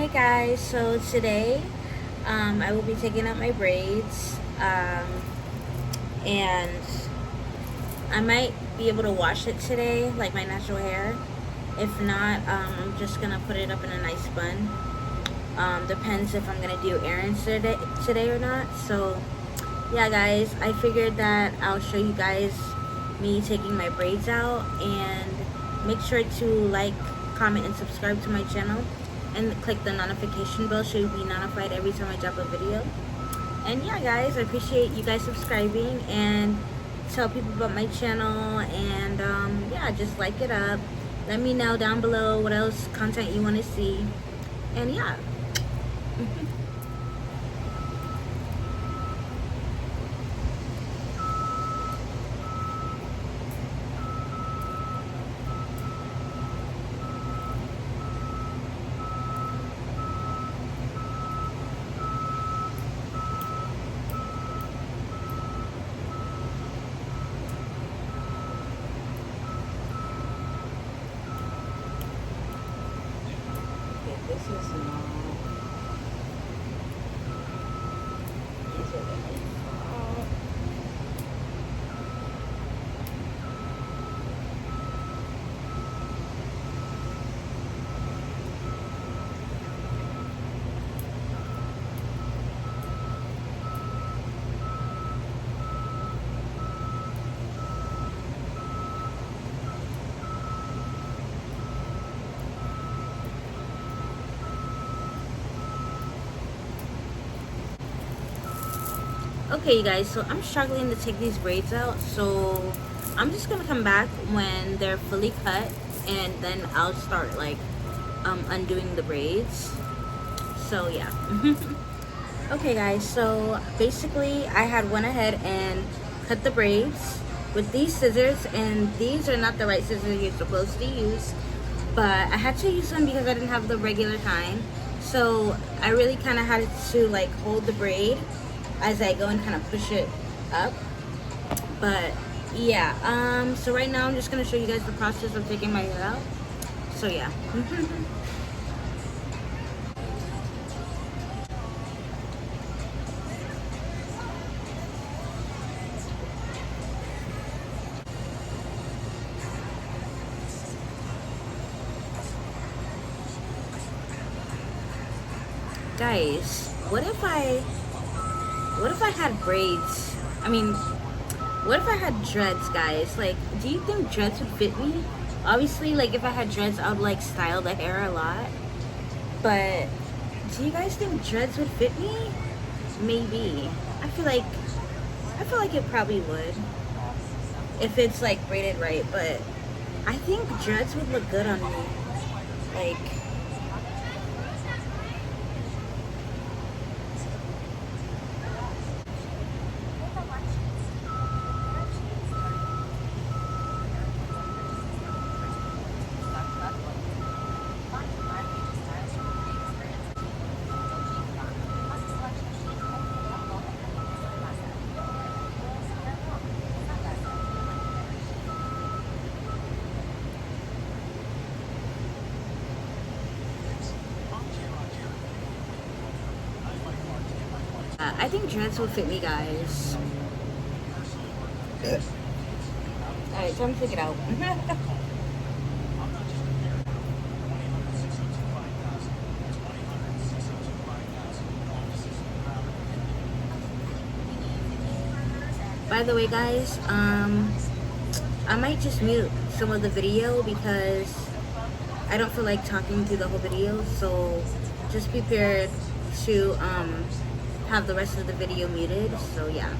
Alright guys, so today I will be taking out my braids and I might be able to wash it today, like my natural hair. If not, I'm just gonna put it up in a nice bun. Depends if I'm gonna do errands today or not. So yeah guys, I figured that I'll show you guys me taking my braids out, and make sure to like, comment, and subscribe to my channel, and click the notification bell so you'll be notified every time I drop a video. And yeah guys, I appreciate you guys subscribing, and tell people about my channel, and yeah, just like it up. Let me know down below what else content you want to see, and yeah. This is not. These are really small. Okay you guys, so I'm struggling to take these braids out, so I'm just gonna come back when they're fully cut, and then I'll start like undoing the braids. So yeah. Okay guys, so basically I had went ahead and cut the braids with these scissors, and these are not the right scissors you're supposed to use, but I had to use them because I didn't have the regular kind. So I really kind of had to like hold the braid as I go and kind of push it up. But yeah, so right now I'm just gonna show you guys the process of taking my hair out. So yeah. Guys, what if I had braids? I mean, what if I had dreads, guys? Like, do you think dreads would fit me? Obviously, like, if I had dreads, I would, like, style the hair a lot. But, do you guys think dreads would fit me? Maybe. I feel like it probably would. If it's, like, braided right. But, I think dreads would look good on me. Like, I think dreads would fit me, guys. Alright, time to take it out. By the way, guys, I might just mute some of the video because I don't feel like talking through the whole video. So just be prepared to have the rest of the video muted. So yeah.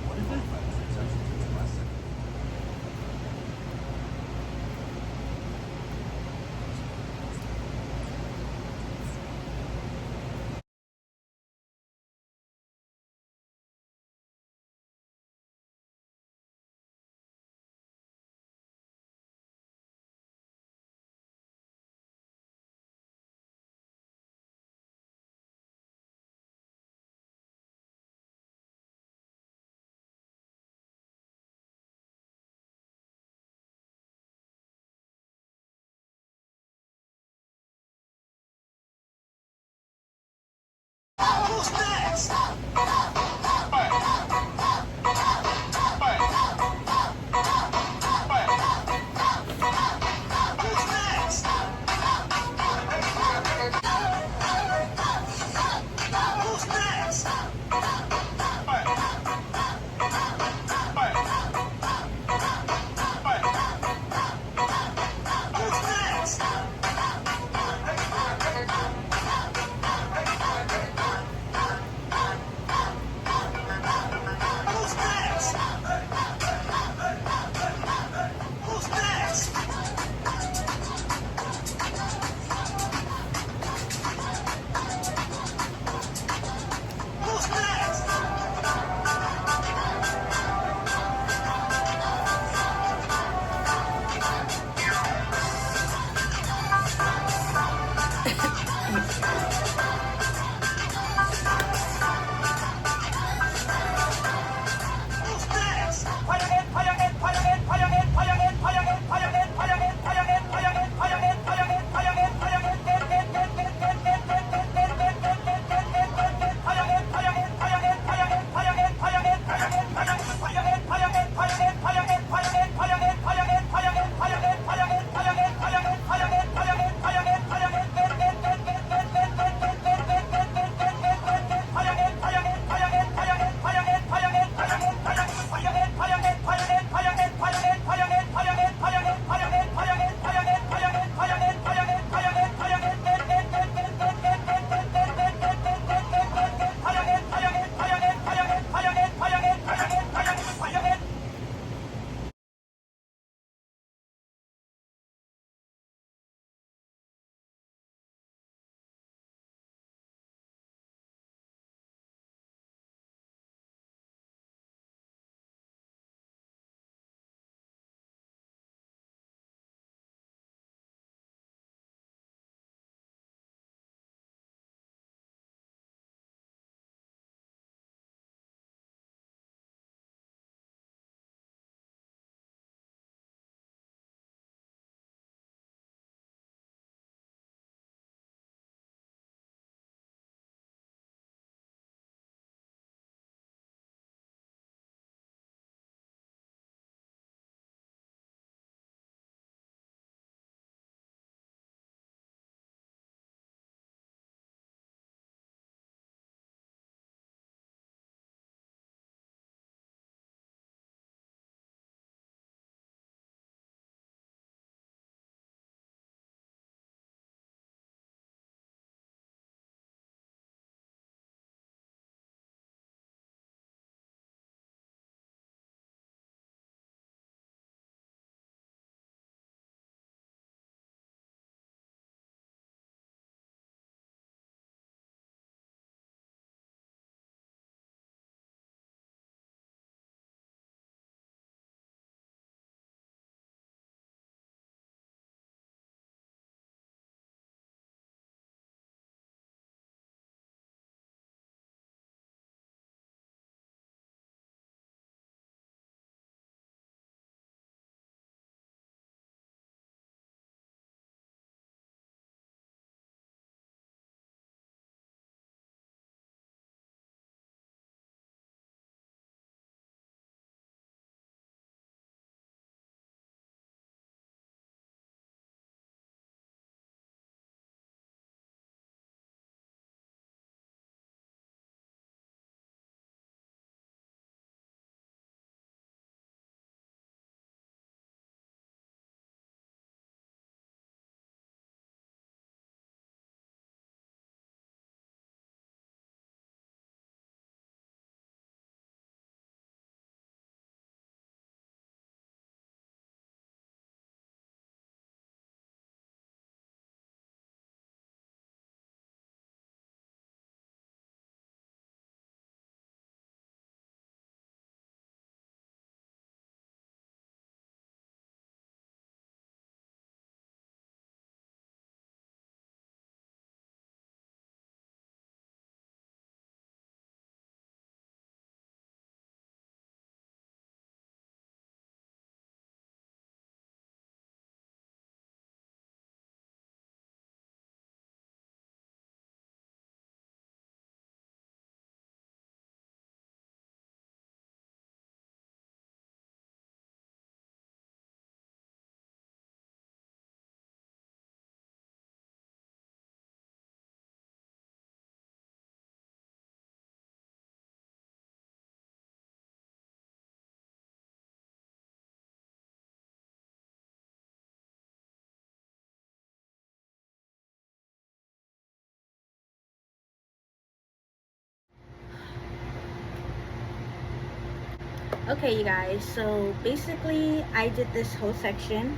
Okay, you guys, so basically I did this whole section.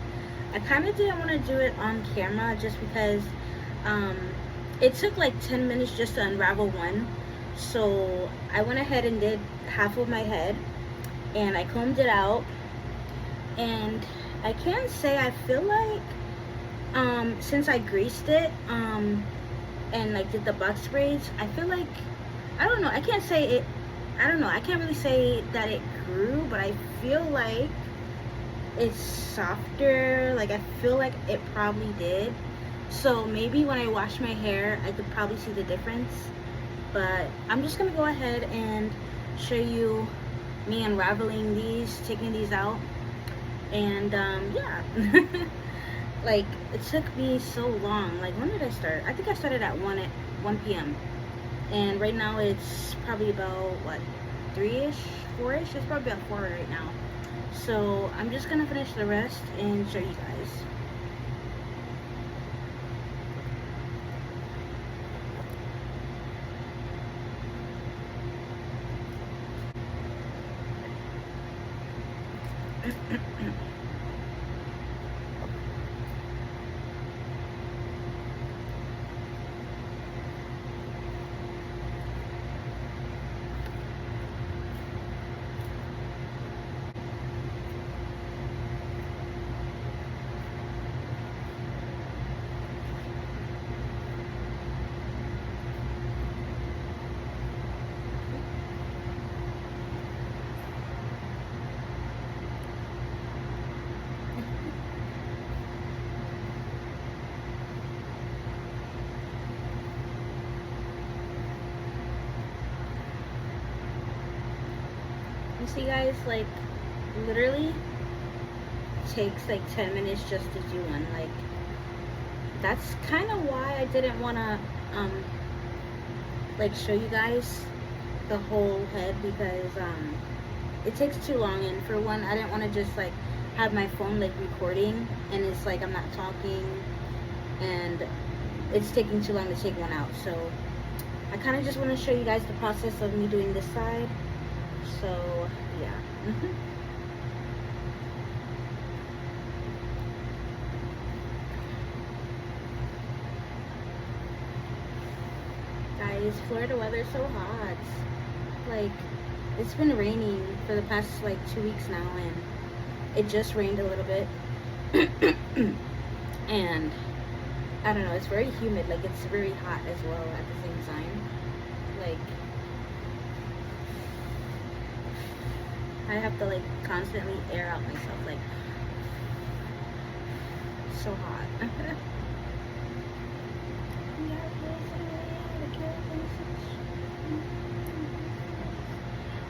I kind of didn't want to do it on camera just because um, it took like 10 minutes just to unravel one. So I went ahead and did half of my head, and I combed it out, and I can say I feel like since I greased it and like did the box braids, I feel like, I don't know, I can't say it, I don't know, I can't really say that it grew, but I feel like it's softer. Like I feel like it probably did. So maybe when I wash my hair I could probably see the difference. But I'm just gonna go ahead and show you me unraveling these, taking these out, and yeah. Like it took me so long. Like when did I start? I think I started at 1 p.m. and right now it's probably about what, 3ish, 4ish. It's probably about 4 right now. So I'm just gonna finish the rest and show you guys. You see guys, like literally takes like 10 minutes just to do one. Like that's kind of why I didn't want to like show you guys the whole head, because it takes too long, and for one I didn't want to just like have my phone like recording and it's like I'm not talking and it's taking too long to take one out. So I kind of just want to show you guys the process of me doing this side. So yeah. Guys, Florida weather is so hot. Like it's been raining for the past like 2 weeks now, and it just rained a little bit. And I don't know, it's very humid. Like it's very hot as well at the same time. Like I have to like constantly air out myself, like so hot.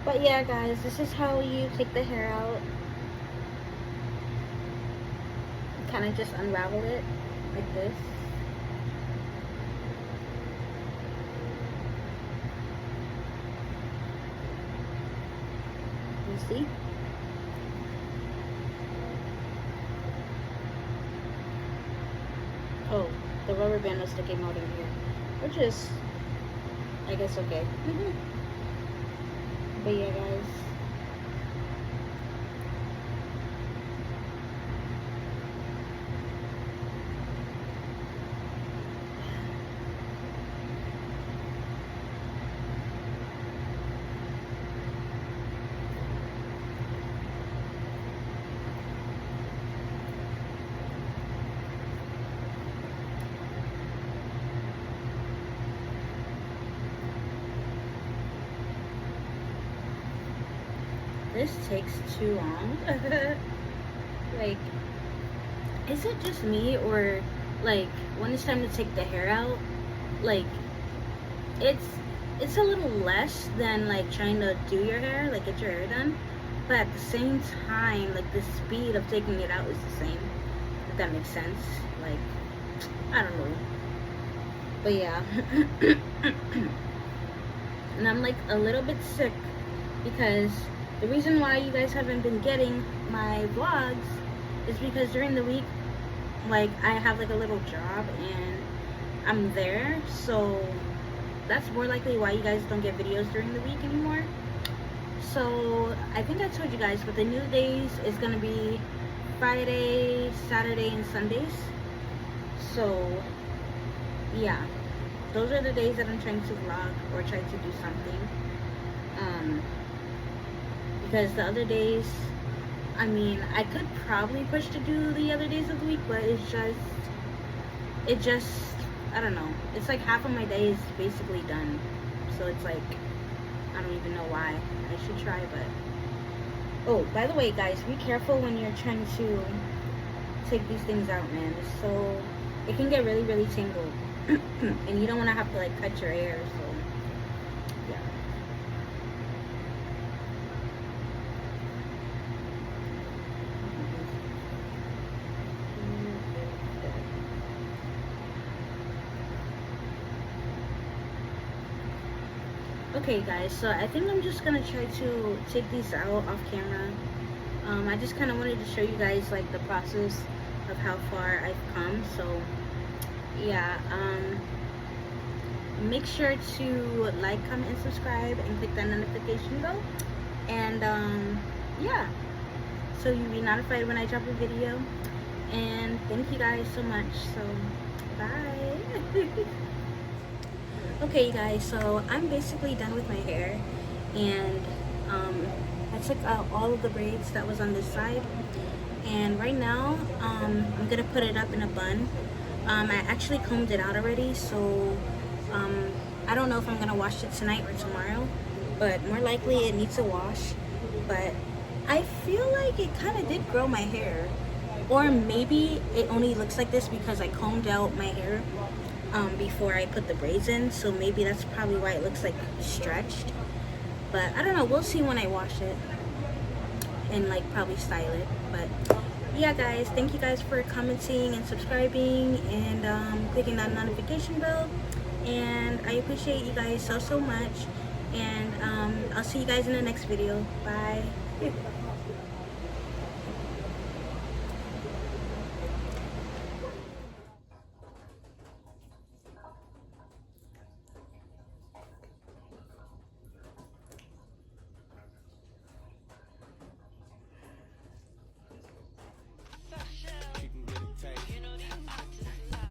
But yeah guys, this is how you take the hair out. Kind of just unravel it like this. You see? Oh, the rubber band was sticking out in here, which is, I guess, okay. But yeah guys, this takes too long. Like, is it just me, or like when it's time to take the hair out, like it's a little less than like trying to do your hair, like get your hair done, but at the same time like the speed of taking it out is the same, if that makes sense. Like I don't know, but yeah. And I'm like a little bit sick because the reason why you guys haven't been getting my vlogs is because during the week, like I have like a little job and I'm there, so that's more likely why you guys don't get videos during the week anymore. So I think I told you guys, but the new days is gonna be Friday, Saturday, and Sundays. So yeah, those are the days that I'm trying to vlog or try to do something. Because the other days, I mean, I could probably push to do the other days of the week, but it just, I don't know. It's like half of my day is basically done. So it's like, I don't even know why. I should try, but. Oh, by the way, guys, be careful when you're trying to take these things out, man. So, it can get really, really tangled. And you don't want to have to, like, cut your hair, so, yeah. Okay, guys, so I think I'm just gonna try to take these out off camera. I just kind of wanted to show you guys like the process of how far I've come. So yeah, make sure to like, comment, and subscribe, and click that notification bell. And yeah, so you'll be notified when I drop a video. And thank you guys so much. So bye. Okay, you guys, so I'm basically done with my hair, and I took out all of the braids that was on this side, and right now I'm gonna put it up in a bun. I actually combed it out already, so I don't know if I'm gonna wash it tonight or tomorrow, but more likely it needs a wash. But I feel like it kind of did grow my hair, or maybe it only looks like this because I combed out my hair before I put the braids in, so maybe that's probably why it looks like stretched. But I don't know, we'll see when I wash it and like probably style it. But yeah, guys, thank you guys for commenting and subscribing and clicking that notification bell, and I appreciate you guys so much. And I'll see you guys in the next video. Bye.